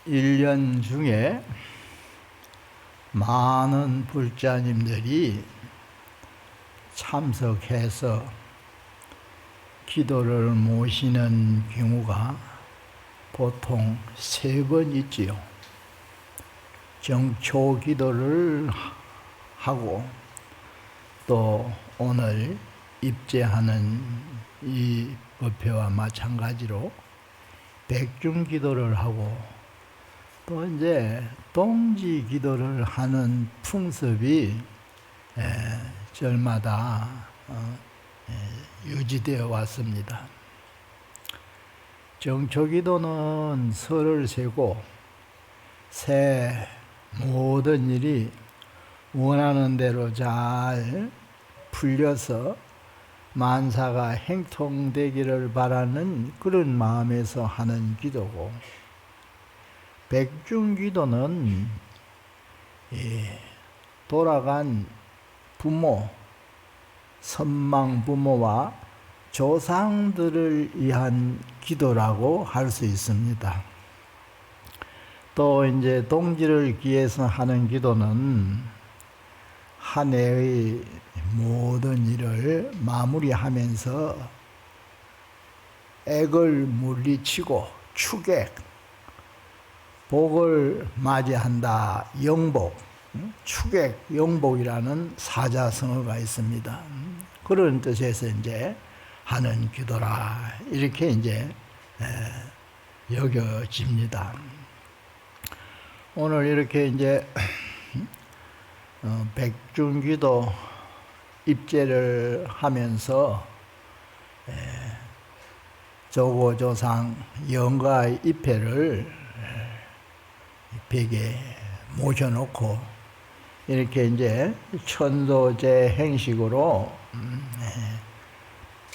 1년 중에 많은 불자님들이 참석해서 기도를 모시는 경우가 보통 3번 있지요. 정초 기도를 하고 또 오늘 입제하는 이 법회와 마찬가지로 백중 기도를 하고 또 이제 동지 기도를 하는 풍습이 절마다 유지되어 왔습니다. 정초 기도는 설을 세고 새 모든 일이 원하는 대로 잘 풀려서 만사가 행통되기를 바라는 그런 마음에서 하는 기도고, 백중기도는 돌아간 부모, 선망 부모와 조상들을 위한 기도라고 할 수 있습니다. 또 이제 동지를 기해서 하는 기도는 한 해의 모든 일을 마무리하면서 액을 물리치고 축액, 복을 맞이한다. 영복, 축액, 영복이라는 사자성어가 있습니다. 그런 뜻에서 이제 하는 기도라 이렇게 이제 여겨집니다. 오늘 이렇게 이제 백중기도 입제를 하면서 조고조상 영가의 입회를 벽에 모셔놓고 이렇게 이제 천도제 행식으로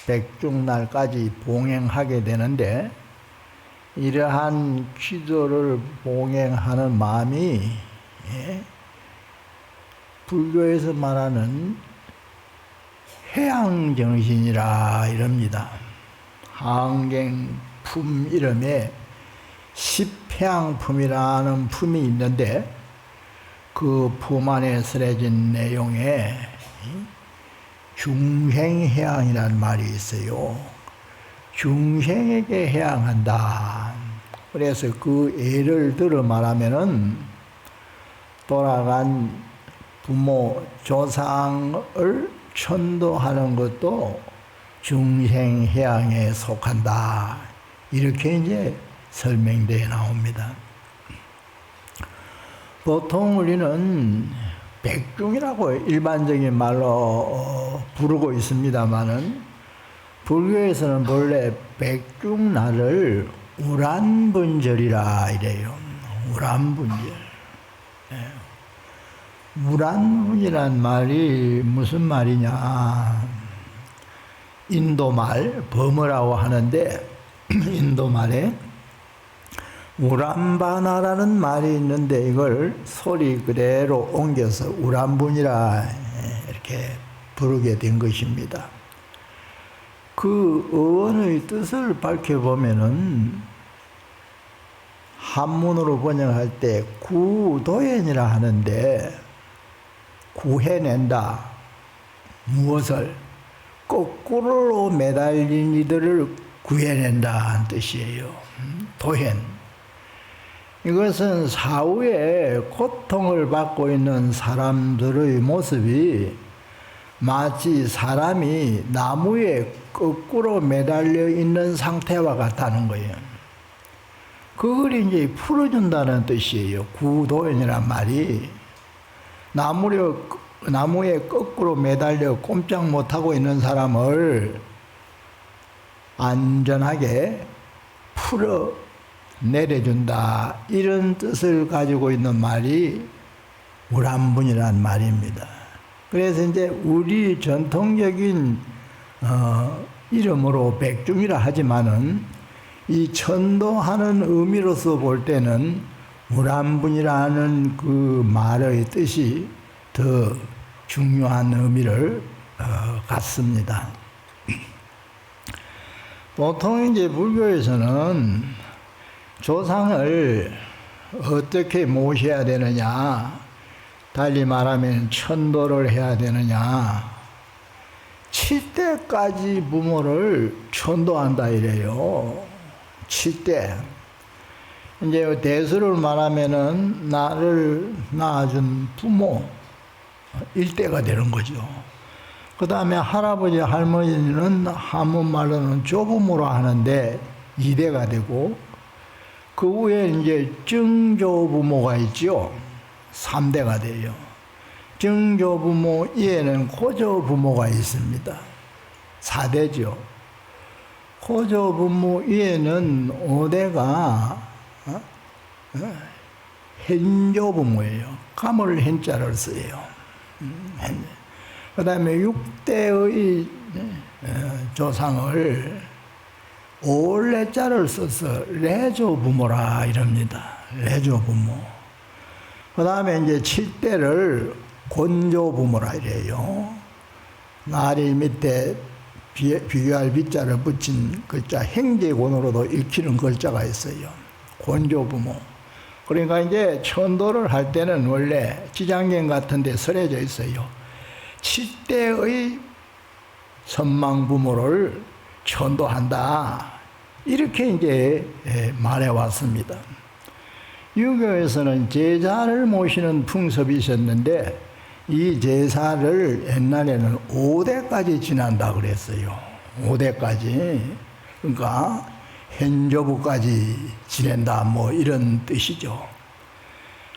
백중날까지 봉행하게 되는데, 이러한 기도를 봉행하는 마음이 불교에서 말하는 해양정신이라 이럽니다. 항갱품 이름에 십해양품이라는 품이 있는데, 그 품 안에 쓰여진 내용에 중생해양이라는 말이 있어요. 중생에게 해양한다. 그래서 그 예를 들어 말하면은 돌아간 부모, 조상을 천도하는 것도 중생해양에 속한다. 이렇게 이제 설명되어 나옵니다. 보통 우리는 백중이라고 일반적인 말로 부르고 있습니다마는, 불교에서는 본래 백중날을 우란분절이라 이래요. 우란분절. 우란분이란 말이 무슨 말이냐? 인도말, 범어라고 하는데, 인도말에 우란바나라는 말이 있는데 이걸 소리 그대로 옮겨서 우란분이라 이렇게 부르게 된 것입니다. 그 어원의 뜻을 밝혀보면은 한문으로 번역할 때 구도연이라 하는데, 구해낸다. 무엇을? 거꾸로 매달린 이들을 구해낸다는 뜻이에요. 도현. 이것은 사후에 고통을 받고 있는 사람들의 모습이 마치 사람이 나무에 거꾸로 매달려 있는 상태와 같다는 거예요. 그걸 이제 풀어준다는 뜻이에요. 구도연이란 말이 나무에 거꾸로 매달려 꼼짝 못하고 있는 사람을 안전하게 풀어 내려준다. 이런 뜻을 가지고 있는 말이 우란분이란 말입니다. 그래서 이제 우리 전통적인 이름으로 백중이라 하지만은 이 천도하는 의미로서 볼 때는 우란분이라는 그 말의 뜻이 더 중요한 의미를 갖습니다. 보통 이제 불교에서는 조상을 어떻게 모셔야 되느냐, 달리 말하면 천도를 해야 되느냐, 7대까지 부모를 천도한다 이래요. 7대. 이제 대수를 말하면은 나를 낳아준 부모 1대가 되는 거죠. 그 다음에 할아버지, 할머니는 한문말로는 조부모로 하는데 2대가 되고, 그 후에 이제 증조부모가 있죠. 3대가 돼요. 증조부모 이에는 고조부모가 있습니다. 4대죠. 고조부모 이에는 5대가 hen조부모예요. 가물 hen자를 써요. 그 다음에 6대의 조상을 올레자를 써서 레조부모라 이럽니다. 레조부모. 그 다음에 이제 7대를 곤조부모라 이래요. 나리 밑에 비교할 비자를 붙인 글자 행제곤으로도 읽히는 글자가 있어요. 곤조부모. 그러니까 이제 천도를 할 때는 원래 지장경 같은 데 설해져 있어요. 7대의 선망부모를 천도한다. 이렇게 이제 말해 왔습니다. 유교에서는 제사를 모시는 풍습이 있었는데, 이 제사를 옛날에는 5대까지 지난다 그랬어요. 5대까지. 그러니까 hen조부까지 지낸다 뭐 이런 뜻이죠.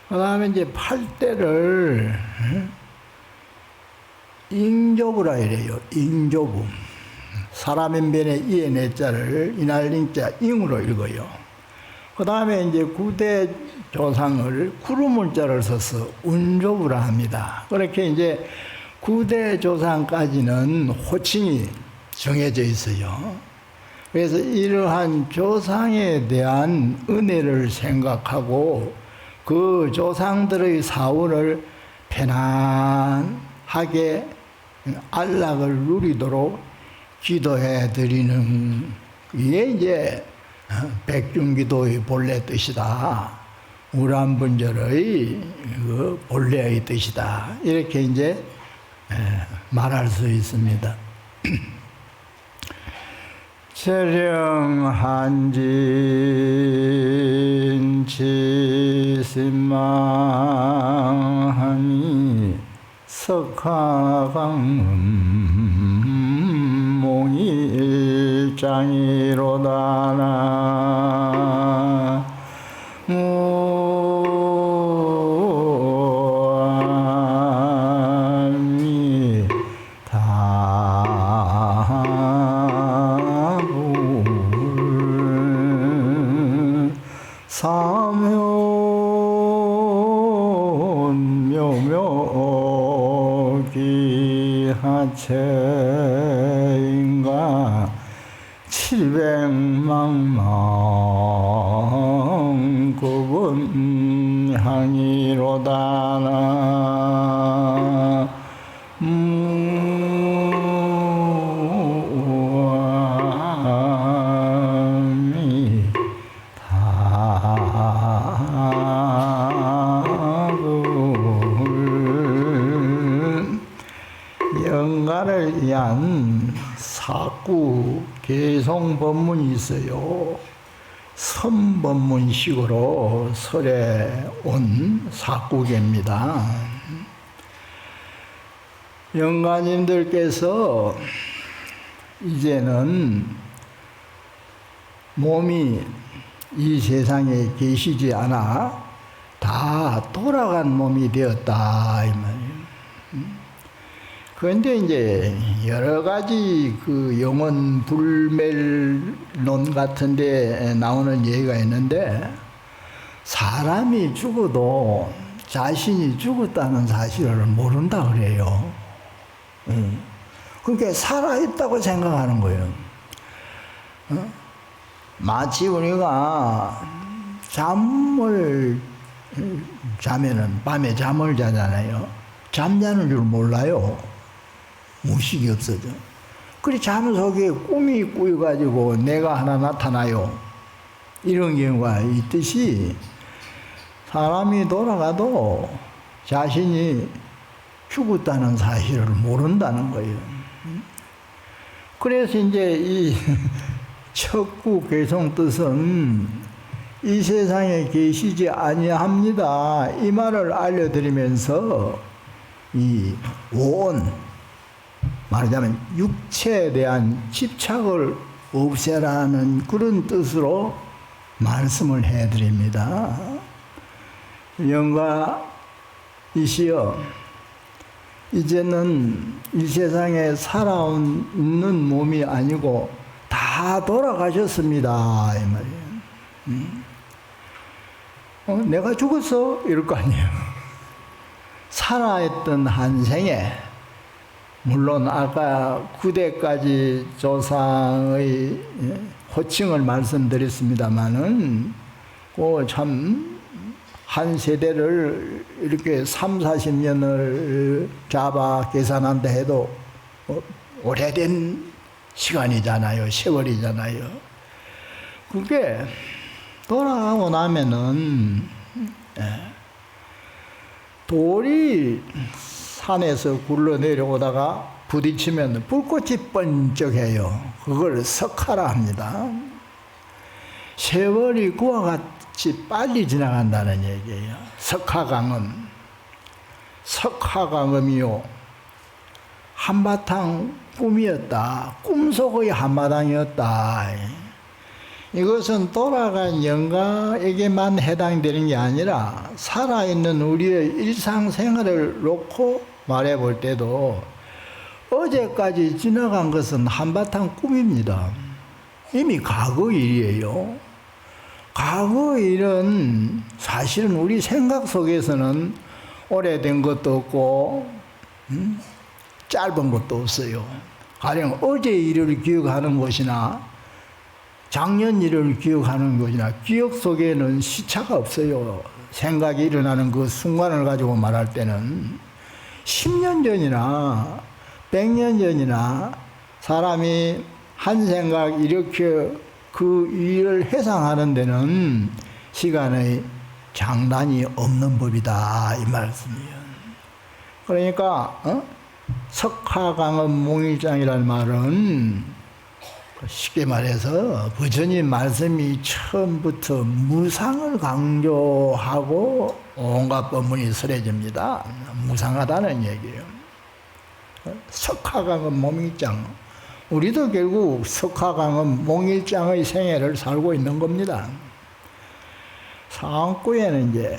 그 다음에 이제 8대를 잉조부라 이래요. 잉조부. 사람인 변에 이에 내자를 이날링자 잉으로 읽어요. 그 다음에 이제 9대 조상을 구루문자를 써서 운조부라 합니다. 그렇게 이제 9대 조상까지는 호칭이 정해져 있어요. 그래서 이러한 조상에 대한 은혜를 생각하고 그 조상들의 사원을 편안하게 안락을 누리도록 기도해 드리는, 이게 이제 백중기도의 본래 뜻이다. 우람분절의 그 본래의 뜻이다. 이렇게 이제 말할 수 있습니다. 재령한진 지신망하니 석하강몽일장이로다나 무아미 다불 사면묘묘기하체인가 700만 급은 향이로다나 무아미 다불. 영가를 위한 사구 개송법문이 있어요. 선법문식으로 설해 온 사구계입니다. 영가님들께서 이제는 몸이 이 세상에 계시지 않아 다 돌아간 몸이 되었다 이 말이에요. 그런데 이제 여러 가지 그 영혼 불멸론 같은 데 나오는 얘기가 있는데, 사람이 죽어도 자신이 죽었다는 사실을 모른다 그래요. 그러니까 살아있다고 생각하는 거예요. 마치 우리가 잠을 자면은 밤에 잠을 자잖아요. 잠자는 줄 몰라요. 무식이 없어져. 그래 잠 속에 꿈이 꾸여가지고 내가 하나 나타나요. 이런 경우가 있듯이 사람이 돌아가도 자신이 죽었다는 사실을 모른다는 거예요. 그래서 이제 이 척구 개성 뜻은 이 세상에 계시지 아니합니다. 이 말을 알려드리면서 이 온, 말하자면 육체에 대한 집착을 없애라는 그런 뜻으로 말씀을 해드립니다. 영가이시여, 이제는 이 세상에 살아있는 몸이 아니고 다 돌아가셨습니다, 이 말이에요. 내가 죽었어? 이럴 거 아니에요. 살아있던 한 생에, 물론 아까 9대까지 조상의 호칭을 말씀드렸습니다마는 참 한 세대를 이렇게 3, 40년을 잡아 계산한다 해도 오래된 시간이잖아요. 세월이잖아요. 그게 돌아가고 나면은 돌이 산에서 굴러 내려오다가 부딪히면 불꽃이 번쩍해요. 그걸 석화라 합니다. 세월이 그와 같이 빨리 지나간다는 얘기예요. 석화강음. 석화강음이요, 한바탕 꿈이었다. 꿈속의 한마당이었다. 이것은 돌아간 영가에게만 해당되는 게 아니라 살아있는 우리의 일상생활을 놓고 말해볼 때도 어제까지 지나간 것은 한바탕 꿈입니다. 이미 과거 일이에요. 과거 일은 사실은 우리 생각 속에서는 오래된 것도 없고 짧은 것도 없어요. 가령 어제 일을 기억하는 것이나 작년 일을 기억하는 것이나 기억 속에는 시차가 없어요. 생각이 일어나는 그 순간을 가지고 말할 때는 10년 전이나 100년 전이나 사람이 한 생각 이렇게 그 일을 회상하는 데는 시간의 장단이 없는 법이다, 이 말씀이에요. 그러니까 석화강은 몽일장이라는 말은 쉽게 말해서 부처님 말씀이 처음부터 무상을 강조하고 온갖 법문이 설해집니다. 무상하다는 얘기예요. 석화강은 몽일장. 우리도 결국 석화강은 몽일장의 생애를 살고 있는 겁니다. 상황구에는 이제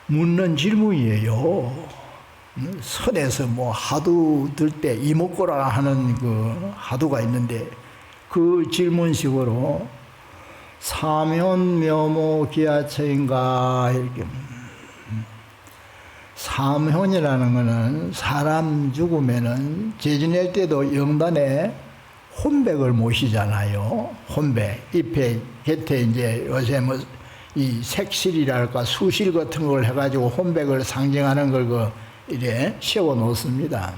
묻는 질문이에요. 선에서 뭐 하두 들 때 이목고라 하는 그 하두가 있는데 그 질문식으로 사면묘모 기아처인가 이렇게. 사면이라는 거는 사람 죽으면은 제지낼 때도 영단에 혼백을 모시잖아요. 혼백. 잎에 곁에 이제 요새 뭐 이 색실이랄까 수실 같은 걸 해가지고 혼백을 상징하는 걸 그 이래 세워 놓습니다.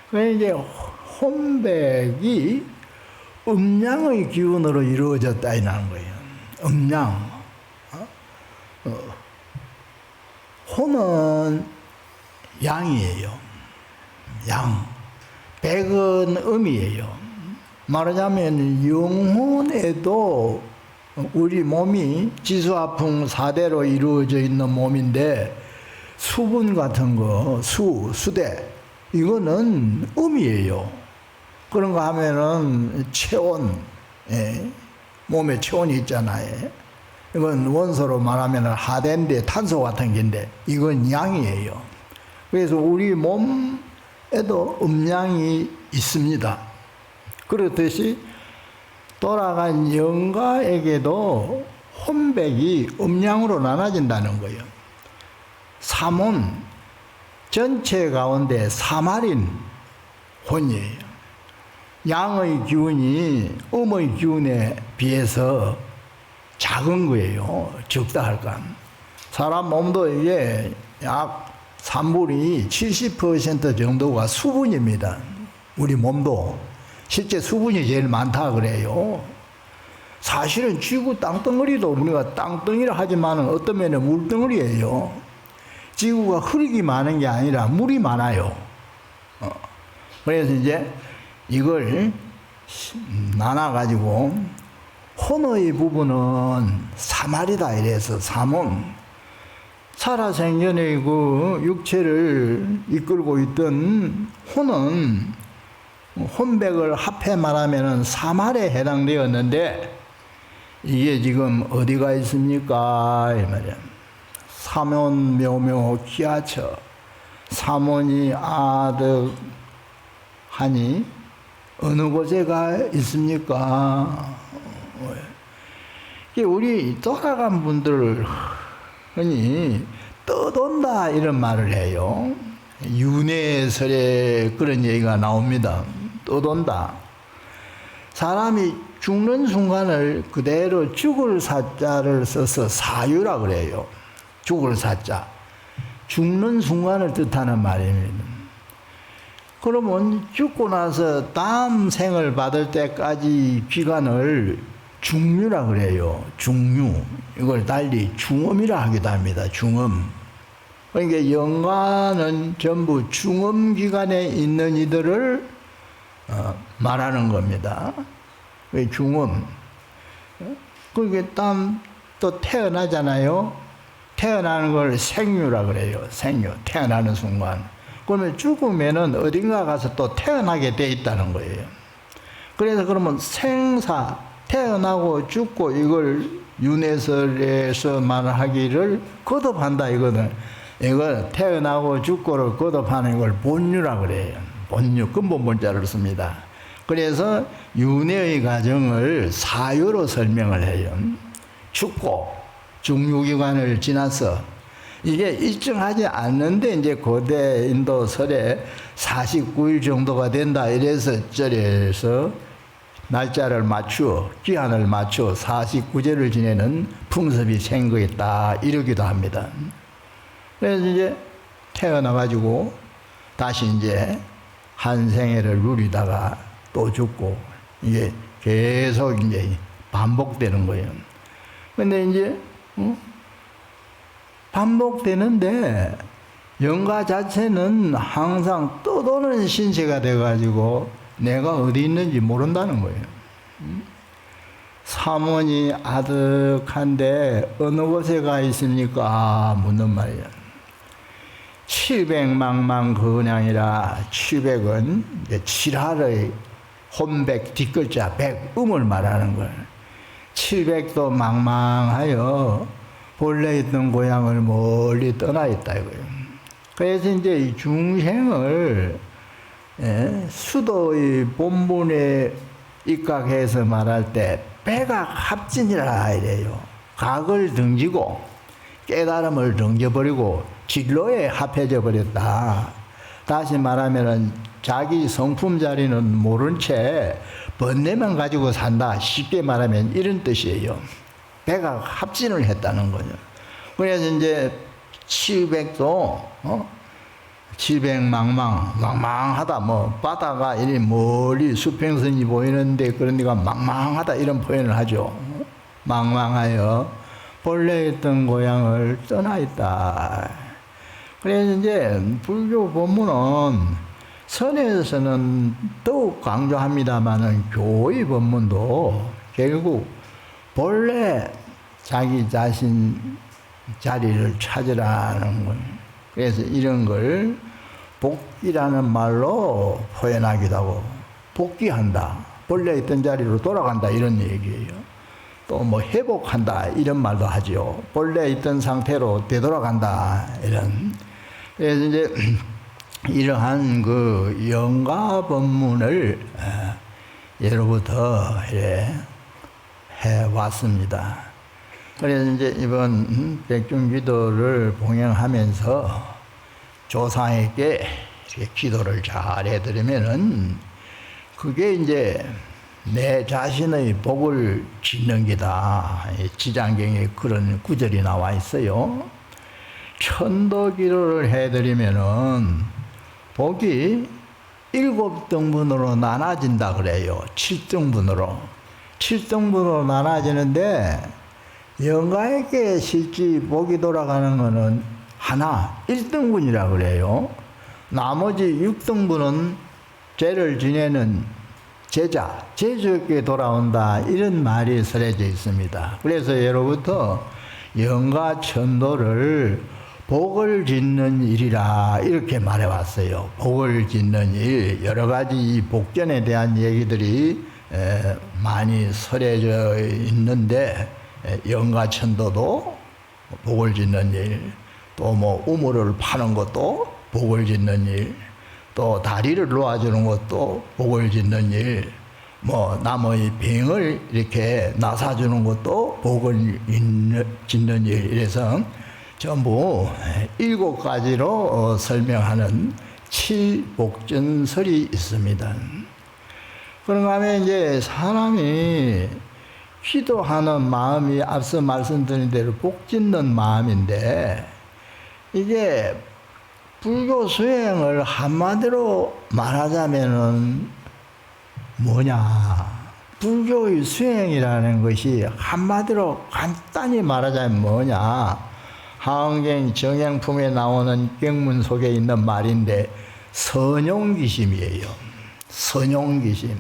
그 이제 혼백이 음양의 기운으로 이루어졌다 이라는 거예요. 음양. 혼은 양이에요. 양. 백은 음이에요. 말하자면 영혼에도 우리 몸이 지수화풍 4대로 이루어져 있는 몸인데 수분 같은 거, 수대, 이거는 음이에요. 그런가 하면은 체온, 몸에 체온이 있잖아요. 이건 원소로 말하면 하대인데 탄소 같은 게인데 이건 양이에요. 그래서 우리 몸에도 음양이 있습니다. 그렇듯이 돌아간 영가에게도 혼백이 음양으로 나눠진다는 거예요. 삼혼, 전체 가운데 3할인 혼이에요. 양의 기운이 음의 기운에 비해서 작은 거예요. 적다 할까. 사람 몸도 이게 약 3분이 70% 정도가 수분입니다. 우리 몸도 실제 수분이 제일 많다 그래요. 사실은 지구 땅덩어리도 우리가 땅덩이라 하지만 어떤 면에 물덩어리예요. 지구가 흙이 많은 게 아니라 물이 많아요. 그래서 이제 이걸 나눠가지고 혼의 부분은 사말이다 이래서 삼음, 살아생전의 그 육체를 이끌고 있던 혼은 혼백을 합해 말하면은 사말에 해당되었는데 이게 지금 어디가 있습니까? 이 말이야. 사몬 묘묘 기하처 사몬이 아득하니 어느 곳에가 있습니까? 우리 돌아간 분들 흔히 떠돈다 이런 말을 해요. 윤회설에 그런 얘기가 나옵니다. 떠돈다. 사람이 죽는 순간을 그대로 죽을 사자를 써서 사유라 그래요. 죽을 사자. 죽는 순간을 뜻하는 말입니다. 그러면 죽고 나서 다음 생을 받을 때까지 기간을 중류라 그래요. 중류. 이걸 달리 중음이라 하기도 합니다. 중음. 그러니까 영가는 전부 중음 기간에 있는 이들을 말하는 겁니다. 중음. 그게 또 태어나잖아요. 태어나는 걸 생유라 그래요. 생유. 태어나는 순간. 그러면 죽으면은 어딘가 가서 또 태어나게 돼 있다는 거예요. 그래서 그러면 생사, 태어나고 죽고 이걸 윤회설에서 말하기를 거듭한다 이거는. 이걸 태어나고 죽고를 거듭하는 걸 본유라 그래요. 본유, 근본 본자를 씁니다. 그래서 윤회의 과정을 사유로 설명을 해요. 죽고 중류기관을 지나서 이게 일정하지 않는데 이제 고대 인도설에 49일 정도가 된다 이래서 절에서 날짜를 맞추어 기한을 맞추어 49제를 지내는 풍습이 생겼다 이러기도 합니다. 그래서 이제 태어나 가지고 다시 이제 한 생애를 누리다가 또 죽고 이게 계속 이제 반복되는 거예요. 근데 이제 반복되는데 영가 자체는 항상 떠도는 신세가 돼가지고 내가 어디 있는지 모른다는 거예요. 사몬이 아득한데 어느 곳에 가 있습니까? 묻는 말이야. 700망망 그은양이라 700은 칠할의 혼백 뒷글자 백음을 말하는 거예요. 700도 망망하여 본래 있던 고향을 멀리 떠나 있다 이거예요. 그래서 이제 이 중생을 수도의 본분에 입각해서 말할 때 백악 합진이라 이래요. 각을 등지고 깨달음을 등져버리고 진로에 합해져 버렸다. 다시 말하면은 자기 성품 자리는 모른 채 번뇌만 가지고 산다. 쉽게 말하면 이런 뜻이에요. 백악 합진을 했다는 거죠. 그래서 이제 700도 700망망 망망하다 뭐 바다가 이리 멀리 수평선이 보이는데 그런 데가 망망하다 이런 표현을 하죠. 망망하여 본래 있던 고향을 떠나 있다. 그래서 이제 불교 법문은 선에서는 더욱 강조합니다마는 교의 법문도 결국 본래 자기 자신 자리를 찾으라는 거예요. 그래서 이런 걸 복귀라는 말로 표현하기도 하고 복귀한다. 본래 있던 자리로 돌아간다 이런 얘기예요. 또 뭐 회복한다 이런 말도 하죠. 본래 있던 상태로 되돌아간다 이런. 그래서 이제 이러한 그 영가 법문을 예로부터 해왔습니다. 그래서 이제 이번 백중기도를 봉행하면서 조상에게 이렇게 기도를 잘 해드리면은 그게 이제 내 자신의 복을 짓는 기다. 지장경에 그런 구절이 나와 있어요. 천도기도를 해드리면은 복이 7등분으로 나눠진다 그래요. 7등분으로. 7등분으로 나눠지는데 영가에게 실제 복이 돌아가는 것은 하나 1등분이라 그래요. 나머지 6등분은 죄를 지내는 제자, 제주에게 돌아온다 이런 말이 설해져 있습니다. 그래서 예로부터 영가 천도를 복을 짓는 일이라 이렇게 말해왔어요. 복을 짓는 일, 여러 가지 이 복전에 대한 얘기들이 많이 설해져 있는데 영가 천도도 복을 짓는 일, 또 뭐 우물을 파는 것도 복을 짓는 일, 또 다리를 놓아주는 것도 복을 짓는 일, 뭐 남의 병을 이렇게 나사주는 것도 복을 짓는 일, 이래서 전부 7가지로 설명하는 7복전설이 있습니다. 그런가 하면 이제 사람이 기도하는 마음이 앞서 말씀드린 대로 복 짓는 마음인데, 이게 불교 수행을 한마디로 말하자면은 뭐냐? 불교의 수행이라는 것이 한마디로 간단히 말하자면 뭐냐? 하은경 정행품에 나오는 경문 속에 있는 말인데 선용기심이에요. 선용기심.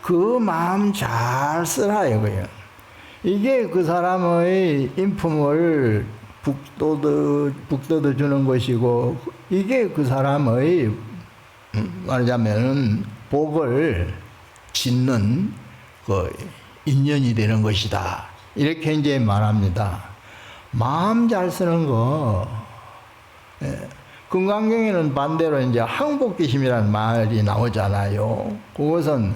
그 마음 잘 쓰라 이거예요. 이게 그 사람의 인품을 북돋워 주는 것이고, 이게 그 사람의 말하자면 복을 짓는 그 인연이 되는 것이다. 이렇게 이제 말합니다. 마음 잘 쓰는 거. 금강경에는 반대로 이제 항복기심이라는 말이 나오잖아요. 그것은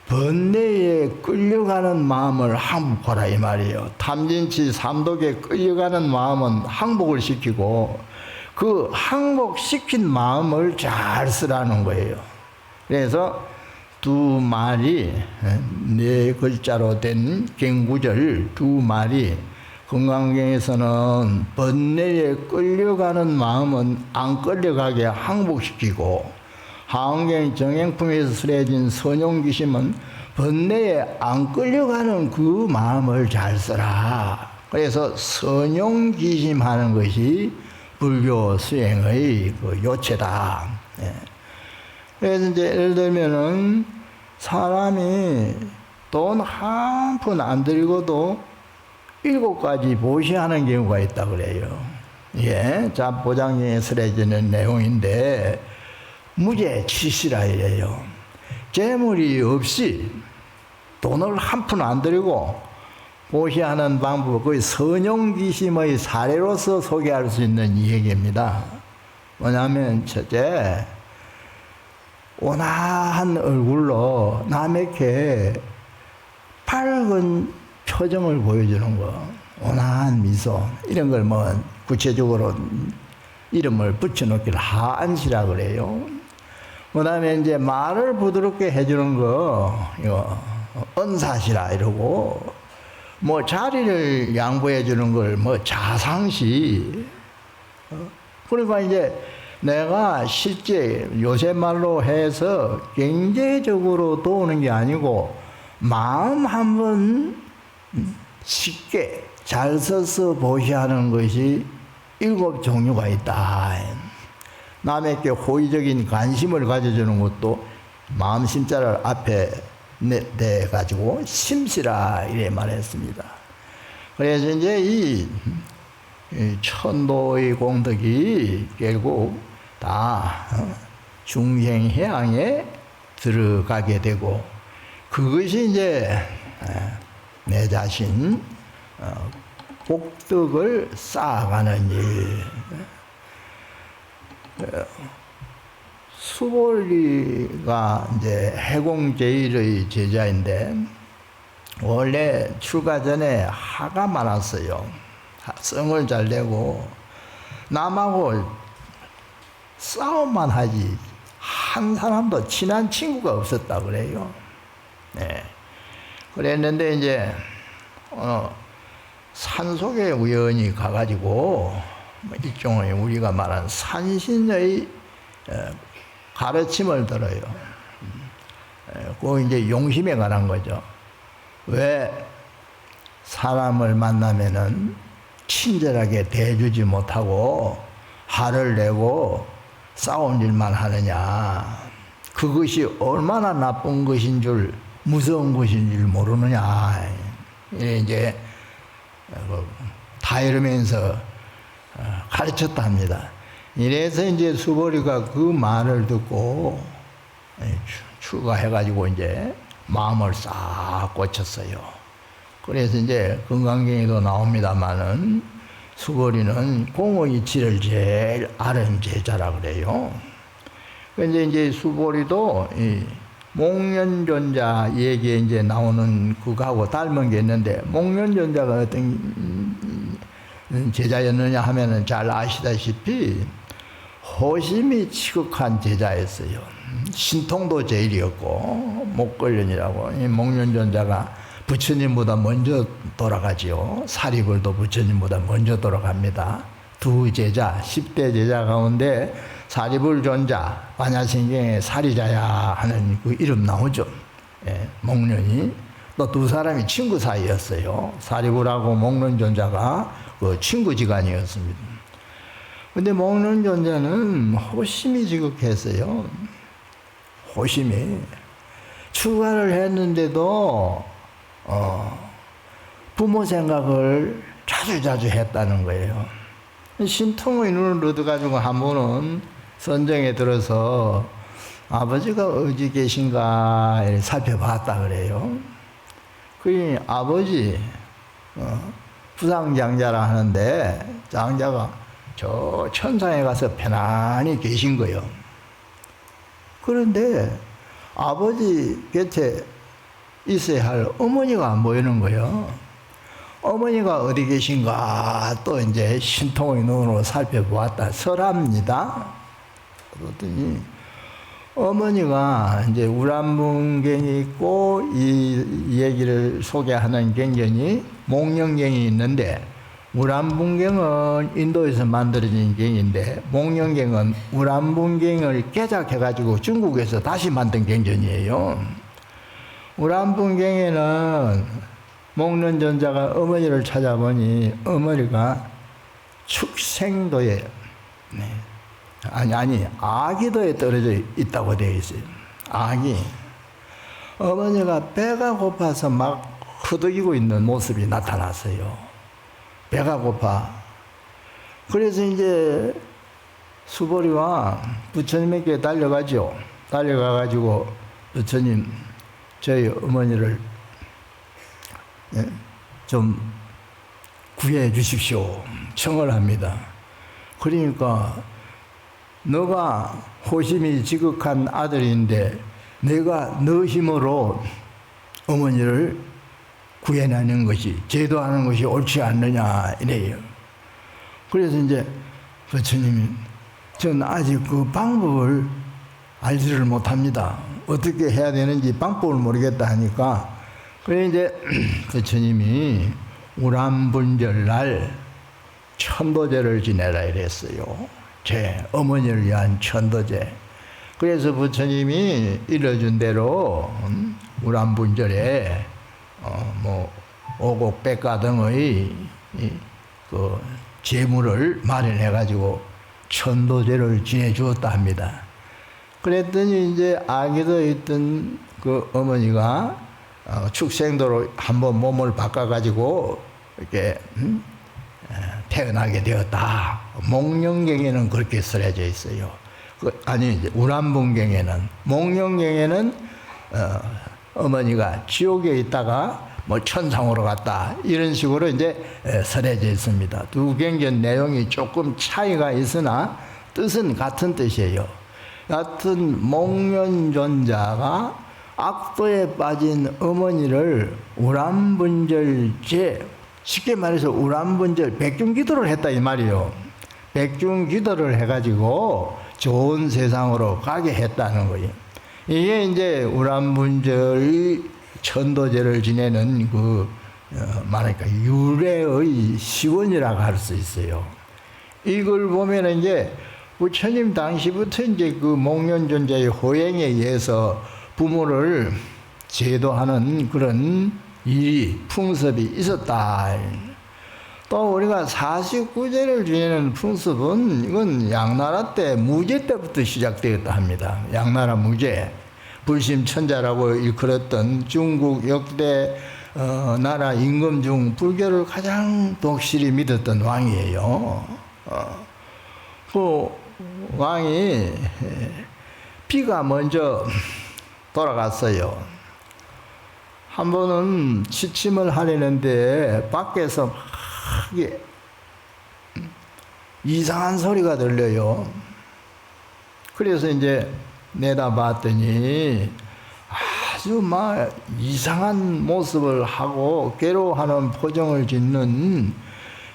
번뇌에 끌려가는 마음을 항복하라 이 말이에요. 탐진치 삼독에 끌려가는 마음은 항복을 시키고, 그 항복시킨 마음을 잘 쓰라는 거예요. 그래서 두 말이, 4글자로 된 경구절 두 말이, 금강경에서는 번뇌에 끌려가는 마음은 안 끌려가게 항복시키고, 하은경 정행품에서 설해진 선용기심은 번뇌에 안 끌려가는 그 마음을 잘 써라. 그래서 선용기심하는 것이 불교 수행의 그 요체다. 그래서 이제 예를 들면은 사람이 돈 한 푼 안 들고도 7가지 보시하는 경우가 있다 그래요. 예, 자 보장경에 설해지는 내용인데 무죄 치시라 이래요. 재물이 없이 돈을 한 푼 안 들이고 보시하는 방법, 거의 선용기심의 사례로서 소개할 수 있는 이 얘기입니다. 뭐냐면 첫째, 온화한 얼굴로 남에게 밝은 표정을 보여주는 거, 온화한 미소, 이런 걸 뭐 구체적으로 이름을 붙여놓기를 하안시라 그래요. 그 다음에 이제 말을 부드럽게 해주는 거, 이거 언사시라 이러고, 뭐 자리를 양보해 주는 걸 뭐 자상시. 그러니까 이제 내가 실제 요새 말로 해서 경제적으로 도우는 게 아니고 마음 한번 쉽게 잘 써서 보시하는 것이 7종류가 있다. 남에게 호의적인 관심을 가져주는 것도 마음 심자를 앞에 내 가지고 심시라 이래 말했습니다. 그래서 이제 이 천도의 공덕이 결국 다 중생해양에 들어가게 되고, 그것이 이제 내 자신 복덕을 쌓아가는 일. 수볼리가 이제 해공제일의 제자인데, 원래 출가 전에 하가 많았어요. 성을 잘 내고 남하고 싸움만 하지 한 사람도 친한 친구가 없었다 그래요. 네. 그랬는데 이제 산속에 우연히 가가지고 일종의 우리가 말하는 산신의 가르침을 들어요. 그 이제 용심에 관한 거죠. 왜 사람을 만나면은 친절하게 대해주지 못하고 화를 내고 싸운 일만 하느냐. 그것이 얼마나 나쁜 것인 줄, 무서운 것인 줄 모르느냐. 이제 다 이러면서 가르쳤다 합니다. 이래서 이제 수보리가 그 말을 듣고 추가해가지고 이제 마음을 싹 고쳤어요. 그래서 이제 건강경에도 나옵니다마는 수보리는 공의 이치를 제일 아는 제자라 그래요. 근데 이제 수보리도 이 목련존자 얘기에 이제 나오는 그거하고 닮은 게 있는데, 목련존자가 어떤 제자였느냐 하면은 잘 아시다시피 호심이 지극한 제자였어요. 신통도 제일이었고, 목걸련이라고. 이 목련존자가 부처님보다 먼저 돌아가지요. 사리불도 부처님보다 먼저 돌아갑니다. 두 제자, 10대 제자 가운데 사리불 존자, 반야신경의 사리자야 하는 그 이름 나오죠. 예, 목련이. 또 두 사람이 친구 사이였어요. 사리불하고 목련 존자가 그 친구지간이었습니다. 근데 목련 존자는 호심이 지극했어요. 호심이. 출가를 했는데도 부모 생각을 자주 했다는 거예요. 신통의 눈을 얻어가지고 한 번은 선정에 들어서 아버지가 어디 계신가 살펴봤다 그래요. 그 아버지 부상장자라 하는데 장자가 저 천상에 가서 편안히 계신 거예요. 그런데 아버지 곁에 있어야 할 어머니가 안 보이는 거예요. 어머니가 어디 계신가 또 이제 신통의 눈으로 살펴보았다. 설합니다. 그랬더니 어머니가 이제 우람분경이 있고 이 얘기를 소개하는 경전이 목련경이 있는데, 우람분경은 인도에서 만들어진 경인데 목련경은 우람분경을 개작해가지고 중국에서 다시 만든 경전이에요. 우람분경에는 목련존자가 어머니를 찾아보니 어머니가 축생도에 아기도에 떨어져 있다고 되어 있어요. 아기. 어머니가 배가 고파서 막 흐득이고 있는 모습이 나타났어요. 배가 고파. 그래서 이제 수보리와 부처님에게 달려가죠. 달려가가지고 부처님, 저희 어머니를 좀 구해 주십시오. 청을 합니다. 그러니까 너가 호심이 지극한 아들인데 내가 너 힘으로 어머니를 구해내는 것이, 제도하는 것이 옳지 않느냐 이래요. 그래서 이제 부처님이 전 아직 그 방법을 알지를 못합니다. 어떻게 해야 되는지 방법을 모르겠다 하니까, 그래 이제 부처님이 우람분절날 천도제를 지내라 이랬어요. 제 어머니를 위한 천도제. 그래서 부처님이 일러준 대로 우람분절에 뭐 오곡백가 등의 그 제물을 마련해 가지고 천도제를 지내 주었다 합니다. 그랬더니 이제 아기도 있던 그 어머니가 축생도로 한번 몸을 바꿔 가지고 이렇게 태어나게 되었다. 목련경에는 그렇게 쓰여져 있어요. 이제 우람분경에는, 목련경에는 어머니가 지옥에 있다가 뭐 천상으로 갔다 이런 식으로 이제 설해져 있습니다. 두 경전 내용이 조금 차이가 있으나 뜻은 같은 뜻이에요. 같은 목련존자가 악도에 빠진 어머니를 우람분절제, 쉽게 말해서 우람분절 백중기도를 했다 이 말이에요. 백중기도를 해가지고 좋은 세상으로 가게 했다는 거예요. 이게 이제 우람분절 천도제를 지내는 말하니까 유래의 시원이라고 할 수 있어요. 이걸 보면 이제 부처님 당시부터 이제 그 목련존자의 호행에 의해서 부모를 제도하는 그런 일이 풍습이 있었다. 또 우리가 49제를 지내는 풍습은 이건 양나라 때 무제 때부터 시작되었다 합니다. 양나라 무제, 불심천자라고 일컬었던 중국 역대 나라 임금 중 불교를 가장 독실히 믿었던 왕이에요. 그 왕이 비가 먼저 돌아갔어요. 한 번은 취침을 하려는데 밖에서 막 이상한 소리가 들려요. 그래서 이제 내다봤더니 아주 막 이상한 모습을 하고 괴로워하는 표정을 짓는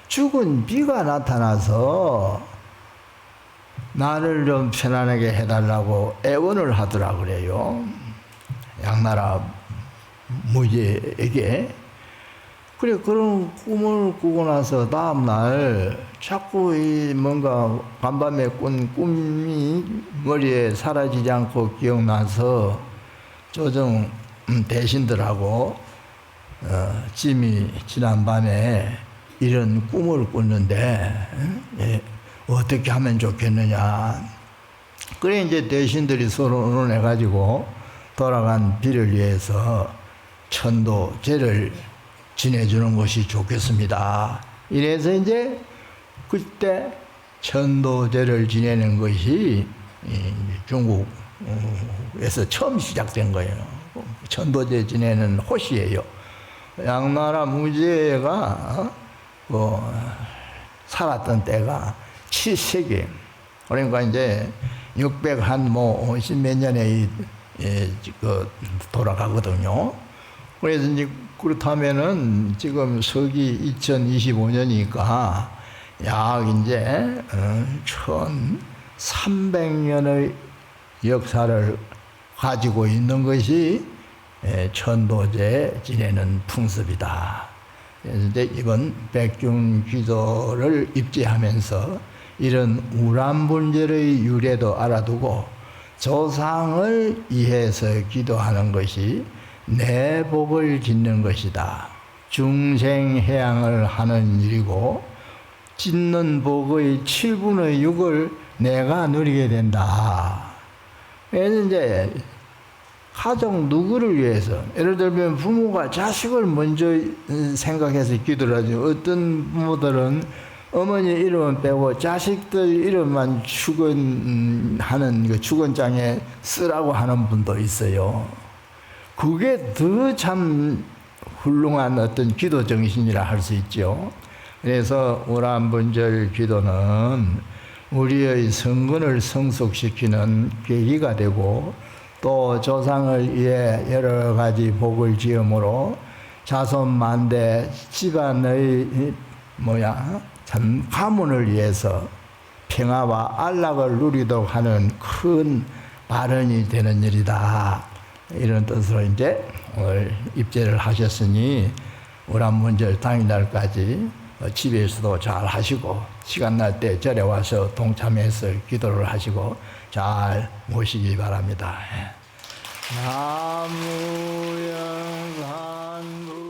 죽은 비가 나타나서 나를 좀 편안하게 해달라고 애원을 하더라 그래요. 양나라 무제에게. 그래, 그런 꿈을 꾸고 나서 다음날 자꾸 이 뭔가 간밤에 꾼 꿈이 머리에 사라지지 않고 기억나서 조정 대신들하고 찜이 지난밤에 이런 꿈을 꿨는데 어떻게 하면 좋겠느냐. 그래 이제 대신들이 서로 의논해가지고 돌아간 비를 위해서 천도제를 지내주는 것이 좋겠습니다. 이래서 이제 그때 천도제를 지내는 것이 중국에서 처음 시작된 거예요. 천도제 지내는 호시예요. 양나라 무제가 살았던 때가 7세기. 그러니까 이제 50몇 년에 돌아가거든요. 그래서 이제 그렇다면은 지금 서기 2025년이니까 약 이제 1300년의 역사를 가지고 있는 것이 천도제 지내는 풍습이다. 그래서 이제 이번 백중기도를 입지하면서 이런 우람분절의 유래도 알아두고 조상을 이해해서 기도하는 것이 내 복을 짓는 것이다. 중생해양을 하는 일이고 짓는 복의 7분의 6을 내가 누리게 된다. 그래서 이제 가정 누구를 위해서, 예를 들면 부모가 자식을 먼저 생각해서 기도를 하죠. 어떤 부모들은 어머니 이름은 빼고 자식들 이름만 축원하는 그 축원장에 쓰라고 하는 분도 있어요. 그게 더 참 훌륭한 어떤 기도 정신이라 할 수 있죠. 그래서 우람분절 기도는 우리의 성근을 성숙시키는 계기가 되고 또 조상을 위해 여러 가지 복을 지음으로 자손만대 집안의 참 가문을 위해서 평화와 안락을 누리도록 하는 큰 발언이 되는 일이다. 이런 뜻으로 이제 오늘 입제를 하셨으니 우람분절 당일날까지 집에서도 잘 하시고 시간 날 때 절에 와서 동참해서 기도를 하시고 잘 모시기 바랍니다. 나무양산구